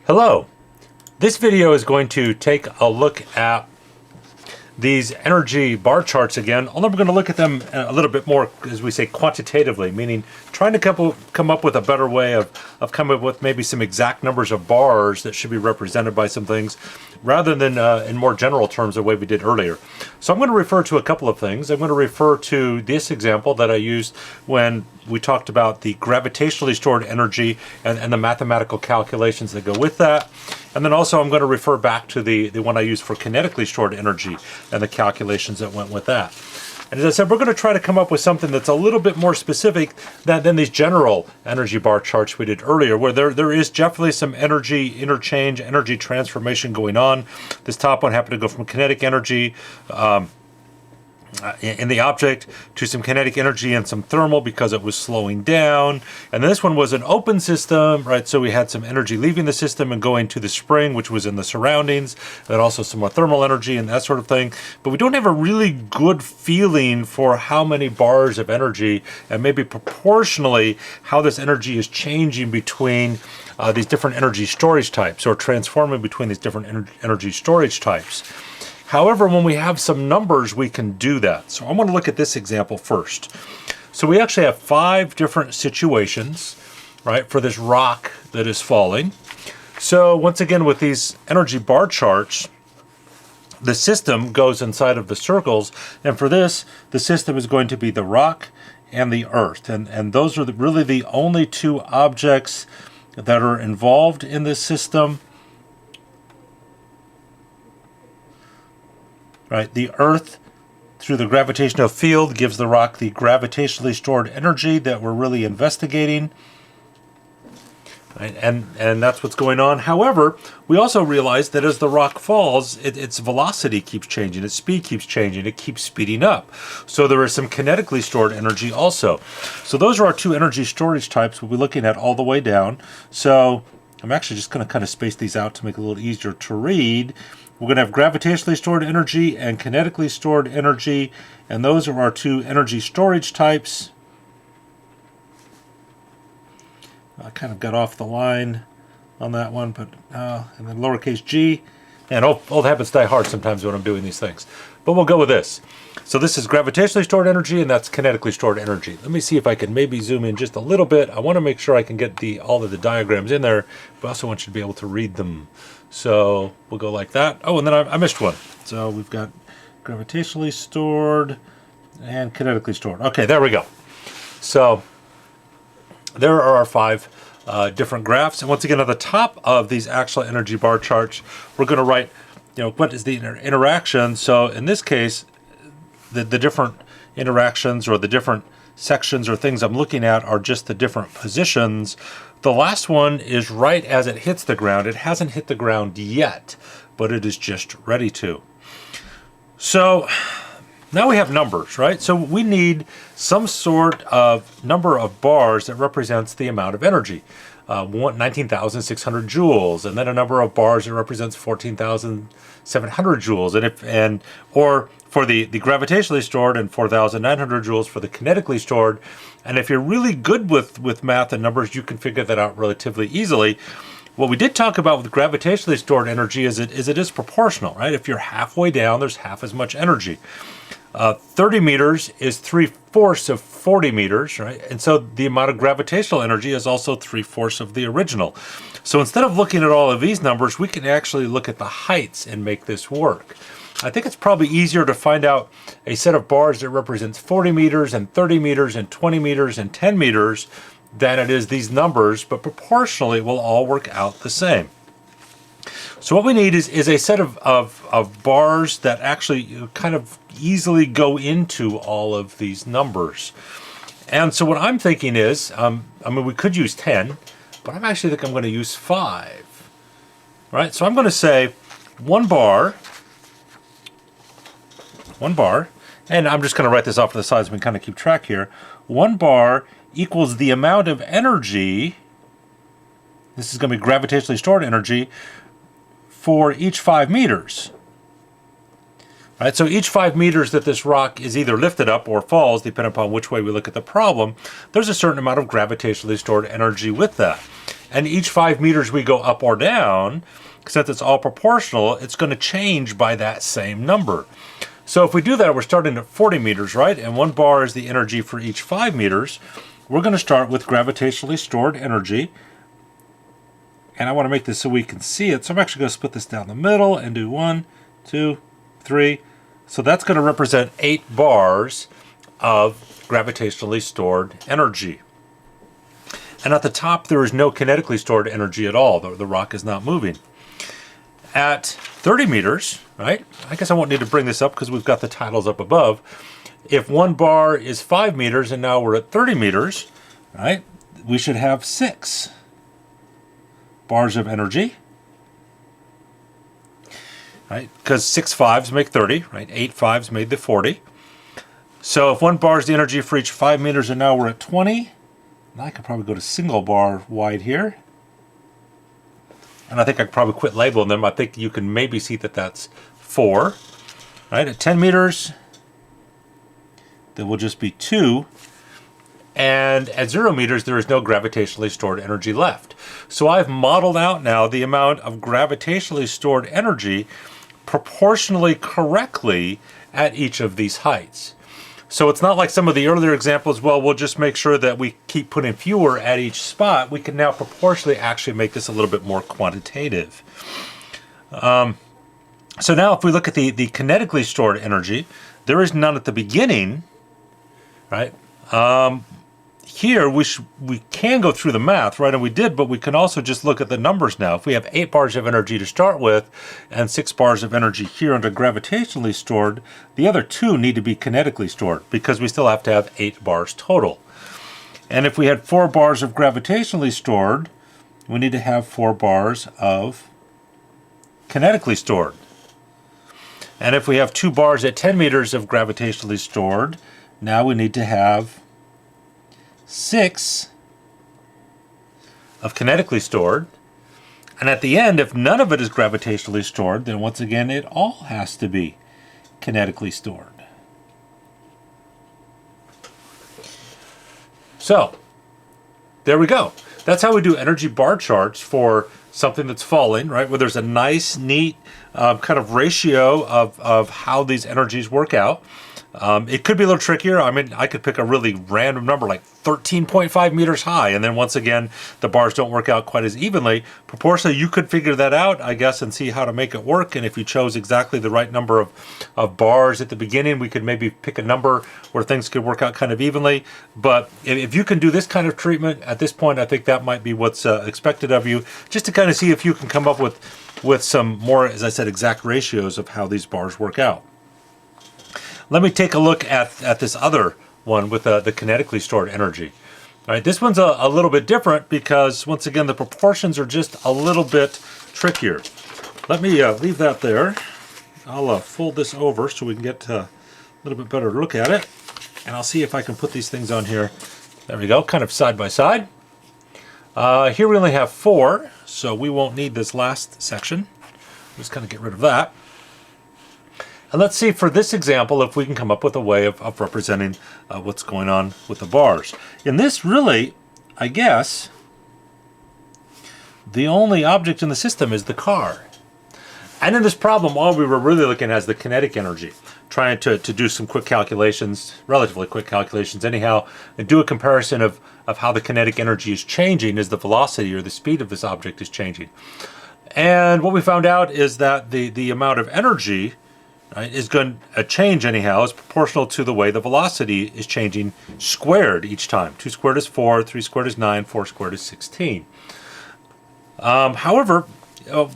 Hello. This video is going to take a look at these energy bar charts again, although we're going to look at them a little bit more, as we say, quantitatively, meaning trying to come up with a better way of coming up with maybe some exact numbers of bars that should be represented by some things, rather than in more general terms the way we did earlier. So I'm going to refer to a couple of things. I'm going to refer to this example that I used when we talked about the gravitationally stored energy and the mathematical calculations that go with that. And then also I'm going to refer back to the one I used for kinetically stored energy and the calculations that went with that. And as I said, we're going to try to come up with something that's a little bit more specific than these general energy bar charts we did earlier, where there is definitely some energy interchange, energy transformation going on. This top one happened to go from kinetic energy in the object to some kinetic energy and some thermal because it was slowing down. And this one was an open system, right? So we had some energy leaving the system and going to the spring, which was in the surroundings, and also some more thermal energy and that sort of thing. But we don't have a really good feeling for how many bars of energy and maybe proportionally how this energy is changing between these different energy storage types, or transforming between these different energy storage types. However, when we have some numbers, we can do that. So I'm going to look at this example first. So we actually have 5 different situations, right, for this rock that is falling. So once again, with these energy bar charts, the system goes inside of the circles. And for this, the system is going to be the rock and the earth. And those are really the only 2 objects that are involved in this system. Right, the Earth, through the gravitational field, gives the rock the gravitationally stored energy that we're really investigating. Right, and that's what's going on. However, we also realize that as the rock falls, its velocity keeps changing, its speed keeps changing, it keeps speeding up. So there is some kinetically stored energy also. So those are our 2 energy storage types we'll be looking at all the way down. So I'm actually just going to kind of space these out to make it a little easier to read. We're going to have gravitationally stored energy and kinetically stored energy, and those are our 2 energy storage types. I kind of got off the line on that one, but and then lowercase g. And old habits die hard sometimes when I'm doing these things. But we'll go with this. So this is gravitationally stored energy, and that's kinetically stored energy. Let me see if I can maybe zoom in just a little bit. I want to make sure I can get all of the diagrams in there, but I also want you to be able to read them. So we'll go like that. Oh, and then I missed one. So we've got gravitationally stored and kinetically stored. Okay, there we go. So there are our 5 different graphs. And once again, at the top of these actual energy bar charts, we're going to write, what is the interaction. So in this case, the different interactions or the different sections or things I'm looking at are just the different positions. The last one is right as it hits the ground. It hasn't hit the ground yet, but it is just ready to. So now we have numbers, right? So we need some sort of number of bars that represents the amount of energy. 19,600 joules, and then a number of bars that represents 14,700 joules, or for the gravitationally stored, and 4,900 joules for the kinetically stored. And if you're really good with math and numbers, you can figure that out relatively easily. What we did talk about with gravitationally stored energy is it is proportional, right? If you're halfway down, there's half as much energy. 30 meters is 3/4 of 40 meters, right? And so the amount of gravitational energy is also 3/4 of the original. So instead of looking at all of these numbers, we can actually look at the heights and make this work. I think it's probably easier to find out a set of bars that represents 40 meters and 30 meters and 20 meters and 10 meters than it is these numbers, but proportionally it will all work out the same. So what we need is a set of bars that actually kind of easily go into all of these numbers. And so what I'm thinking is, we could use 10, but I actually think I'm going to use 5. Right? So I'm going to say 1 bar, and I'm just going to write this off to the side so we can kind of keep track here. 1 bar equals the amount of energy, this is going to be gravitationally stored energy, for each 5 meters. Right, so each 5 meters that this rock is either lifted up or falls, depending upon which way we look at the problem, there's a certain amount of gravitationally stored energy with that. And each 5 meters we go up or down, since it's all proportional, it's going to change by that same number. So if we do that, we're starting at 40 meters, right? And 1 bar is the energy for each 5 meters. We're going to start with gravitationally stored energy. And I want to make this so we can see it. So I'm actually going to split this down the middle and do 1, 2, 3. So that's going to represent 8 bars of gravitationally stored energy. And at the top, there is no kinetically stored energy at all. The rock is not moving. At 30 meters, right? I guess I won't need to bring this up because we've got the titles up above. If 1 bar is 5 meters and now we're at 30 meters, right? We should have 6 bars of energy, right? Because 6 5s make 30, right? 8 5s made the 40. So if 1 bar is the energy for each 5 meters and now we're at 20, and I could probably go to single bar wide here. And I think I could probably quit labeling them. I think you can maybe see that that's 4. Right, at 10 meters, there will just be 2. And at 0 meters, there is no gravitationally stored energy left. So I've modeled out now the amount of gravitationally stored energy proportionally correctly at each of these heights. So it's not like some of the earlier examples, well, we'll just make sure that we keep putting fewer at each spot. We can now proportionally actually make this a little bit more quantitative. So now if we look at the kinetically stored energy, there is none at the beginning, right? Here we can go through the math, right? And we did, but we can also just look at the numbers now. If we have 8 bars of energy to start with and 6 bars of energy here under gravitationally stored, the other 2 need to be kinetically stored because we still have to have 8 bars total. And if we had 4 bars of gravitationally stored, we need to have 4 bars of kinetically stored. And if we have 2 bars at 10 meters of gravitationally stored, now we need to have 6 of kinetically stored. And at the end, if none of it is gravitationally stored, then once again, it all has to be kinetically stored. So, there we go. That's how we do energy bar charts for something that's falling, right? Where there's a nice, neat kind of ratio of how these energies work out. It could be a little trickier. I mean, I could pick a really random number like 13.5 meters high, and then once again, the bars don't work out quite as evenly. Proportionally, you could figure that out, I guess, and see how to make it work. And if you chose exactly the right number of bars at the beginning, we could maybe pick a number where things could work out kind of evenly. But if you can do this kind of treatment at this point, I think that might be what's expected of you, just to kind of see if you can come up with some more, as I said, exact ratios of how these bars work out. Let me take a look at this other one with the kinetically stored energy. All right, this one's a little bit different because, once again, the proportions are just a little bit trickier. Let me leave that there. I'll fold this over so we can get a little bit better look at it. And I'll see if I can put these things on here. There we go, kind of side by side. Here we only have 4, so we won't need this last section. Just kind of get rid of that. And let's see for this example if we can come up with a way of representing what's going on with the bars. In this, really, I guess, the only object in the system is the car. And in this problem, all we were really looking at is the kinetic energy, trying to do some quick calculations, relatively quick calculations anyhow, and do a comparison of how the kinetic energy is changing as the velocity or the speed of this object is changing. And what we found out is that the amount of energy, right, is going to change anyhow, is proportional to the way the velocity is changing squared each time. 2 squared is 4, 3 squared is 9, 4 squared is 16. However,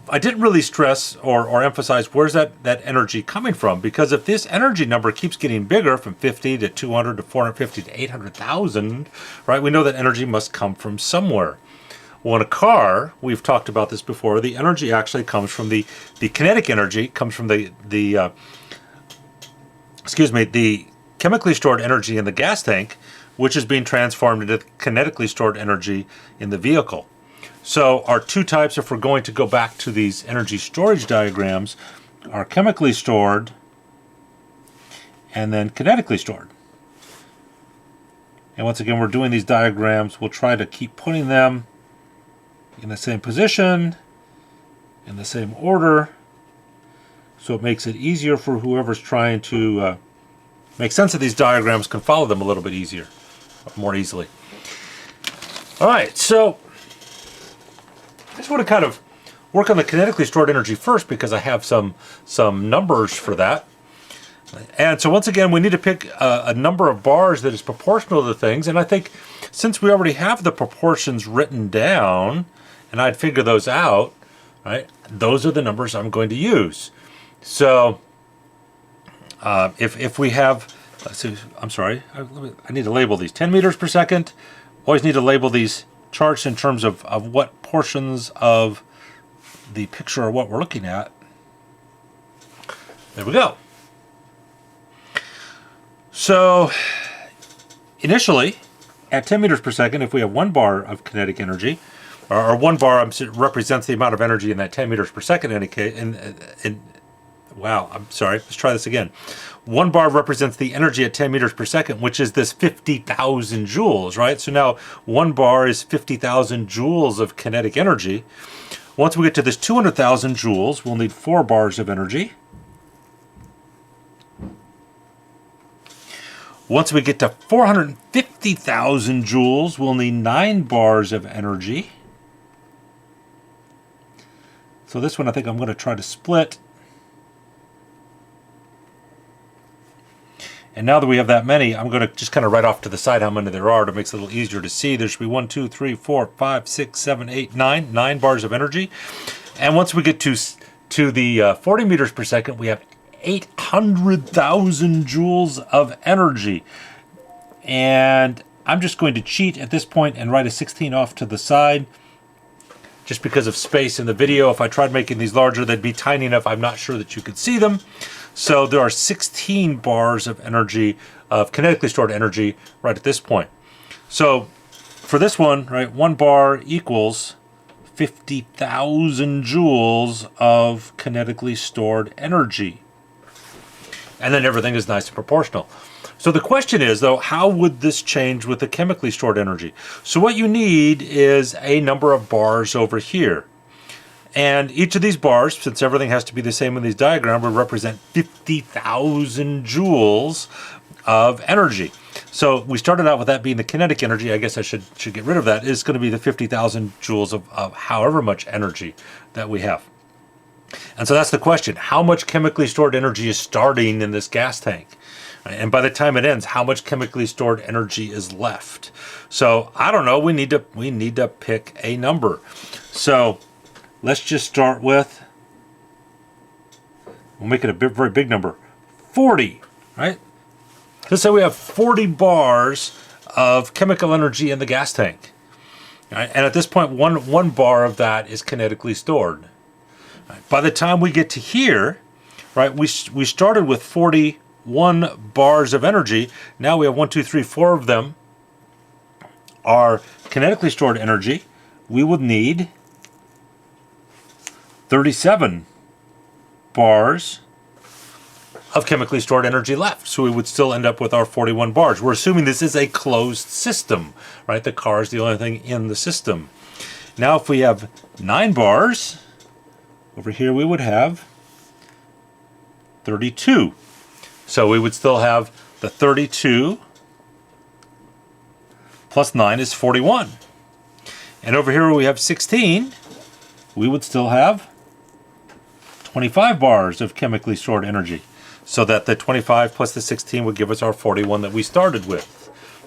I didn't really stress or emphasize where's that energy coming from, because if this energy number keeps getting bigger from 50 to 200 to 450 to 800,000, right, we know that energy must come from somewhere. Well, in a car, we've talked about this before, the energy actually comes from the kinetic energy, comes from the chemically stored energy in the gas tank, which is being transformed into kinetically stored energy in the vehicle. So our 2 types, if we're going to go back to these energy storage diagrams, are chemically stored and then kinetically stored. And once again, we're doing these diagrams. We'll try to keep putting them in the same position, in the same order, so it makes it easier for whoever's trying to make sense of these diagrams can follow them a little bit easier, more easily. All right, so I just want to kind of work on the kinetically stored energy first because I have some numbers for that. And so once again, we need to pick a number of bars that is proportional to things. And I think since we already have the proportions written down, and I'd figure those out, right? Those are the numbers I'm going to use. So if we have, let's see, I'm sorry, I need to label these 10 meters per second. Always need to label these charts in terms of what portions of the picture are what we're looking at. There we go. So initially, at 10 meters per second, if we have 1 bar of kinetic energy, or 1 bar represents the amount of energy in that 10 meters per second wow, I'm sorry, let's try this again. 1 bar represents the energy at 10 meters per second, which is this 50,000 joules, right? So now 1 bar is 50,000 joules of kinetic energy. Once we get to this 200,000 joules, we'll need 4 bars of energy. Once we get to 450,000 joules, we'll need 9 bars of energy. So this one I think I'm going to try to split. And now that we have that many, I'm going to just kind of write off to the side how many there are to make it a little easier to see. There should be 1, 2, 3, 4, 5, 6, 7, 8, 9. 9 bars of energy. And once we get to the 40 meters per second, we have 800,000 joules of energy. And I'm just going to cheat at this point and write a 16 off to the side. Just because of space in the video. If I tried making these larger, they'd be tiny enough. I'm not sure that you could see them. So there are 16 bars of energy, of kinetically stored energy, right at this point. So for this one, right, 1 bar equals 50,000 joules of kinetically stored energy. And then everything is nice and proportional. So the question is, though, how would this change with the chemically stored energy? So what you need is a number of bars over here. And each of these bars, since everything has to be the same in these diagrams, will represent 50,000 joules of energy. So we started out with that being the kinetic energy. I guess I should get rid of that. It's going to be the 50,000 joules of however much energy that we have. And so that's the question. How much chemically stored energy is starting in this gas tank? And by the time it ends, how much chemically stored energy is left? So I don't know. We need to pick a number. So let's just start with, we'll make it a very big number, 40, right? Let's say we have 40 bars of chemical energy in the gas tank. Right? And at this point, one bar of that is kinetically stored. Right? By the time we get to here, right, we started with 41 bars of energy. Now we have 1, 2, 3, 4 of them are kinetically stored energy. We would need 37 bars of chemically stored energy left. So we would still end up with our 41 bars. We're assuming this is a closed system, right? The car is the only thing in the system. Now if we have 9 bars, over here we would have 32. So we would still have the 32 plus 9 is 41. And over here we have 16. We would still have 25 bars of chemically stored energy, so that the 25 plus the 16 would give us our 41 that we started with.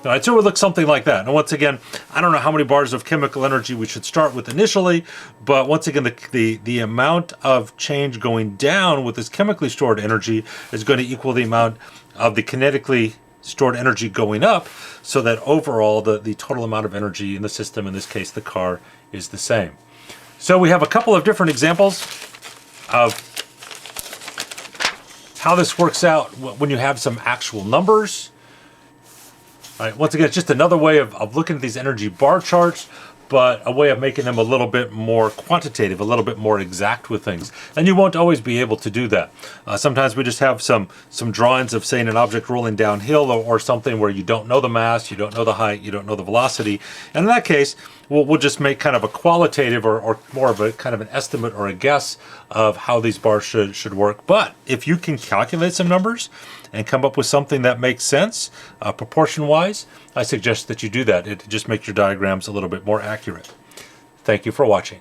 All right, so it would look something like that. And once again, I don't know how many bars of chemical energy we should start with initially, but once again, the amount of change going down with this chemically stored energy is going to equal the amount of the kinetically stored energy going up, so that overall the total amount of energy in the system, in this case the car, is the same. So we have a couple of different examples of how this works out when you have some actual numbers. All right, once again, it's just another way of looking at these energy bar charts, but a way of making them a little bit more quantitative, a little bit more exact with things. And you won't always be able to do that. Sometimes we just have some drawings of, say, an object rolling downhill or something where you don't know the mass, you don't know the height, you don't know the velocity. And in that case, we'll just make kind of a qualitative or more of a kind of an estimate or a guess of how these bars should work. But if you can calculate some numbers and come up with something that makes sense proportion-wise, I suggest that you do that. It just makes your diagrams a little bit more accurate. Thank you for watching.